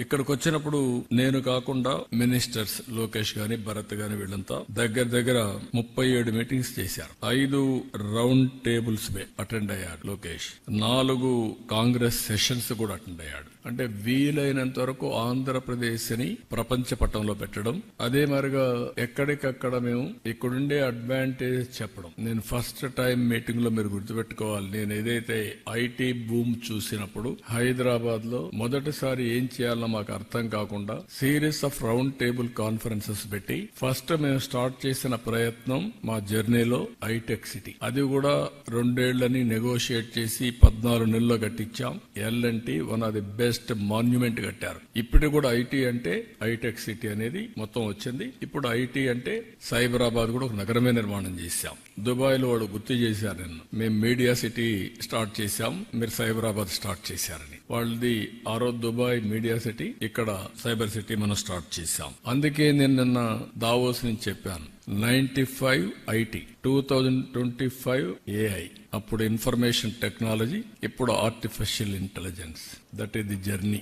ఇక్కడికి వచ్చినప్పుడు నేను కాకుండా మినిస్టర్స్ లోకేష్ గాని భరత్ గాని వీళ్ళంతా దగ్గర 37 మీటింగ్స్ చేశారు. 5 రౌండ్ టేబుల్స్ అటెండ్ అయ్యాడు లోకేష్. 4 కాంగ్రెస్ సెషన్స్ కూడా అటెండ్ అయ్యాడు. అంటే వీలైనంత వరకు ఆంధ్రప్రదేశ్ ని ప్రపంచ పటంలో పెట్టడం, అదే మరిగా ఎక్కడికక్కడ మేము ఇక్కడుండే అడ్వాంటేజ్ చెప్పడం. నేను ఫస్ట్ టైం మీటింగ్ లో మీరు గుర్తుపెట్టుకోవాలి, నేను ఏదైతే ఐటీ బూమ్ చూసినప్పుడు హైదరాబాద్ లో మొదటిసారి ఏం చేయాలో మాకు అర్థం కాకుండా series of round table conferences పెట్టి ఫస్ట్ మేము స్టార్ట్ చేసిన ప్రయత్నం మా జర్నీలో హైటెక్ సిటీ. అది కూడా 2 ఏళ్లని నెగోషియేట్ చేసి 14 నెలల్లో కట్టించాం. LNT one of the best monument కట్టారు. ఇప్పుడు కూడా ఐటీ అంటే హైటెక్ సిటీ అనేది మొత్తం వచ్చింది. ఇప్పుడు ఐటీ అంటే సైబరాబాద్ కూడా ఒక నగరమే నిర్మాణం చేశాం. దుబాయ్ లో వాడు గుర్తు చేశారు నిన్ను, మేము మీడియా సిటీ స్టార్ట్ చేశాం, మీరు సైబరాబాద్ స్టార్ట్ చేశారని. వాళ్ళది ఆ రోజు దుబాయ్ మీడియా సిటీ, ఇక్కడ సైబర్ సిటీ మనం స్టార్ట్ చేశాం. అందుకే నేను నిన్న దావోస్ నుంచి చెప్పాను, 95 ఐటీ, 2025 ఏఐ, అప్పుడు ఇన్ఫర్మేషన్ టెక్నాలజీ, ఇప్పుడు artificial intelligence. That is the journey.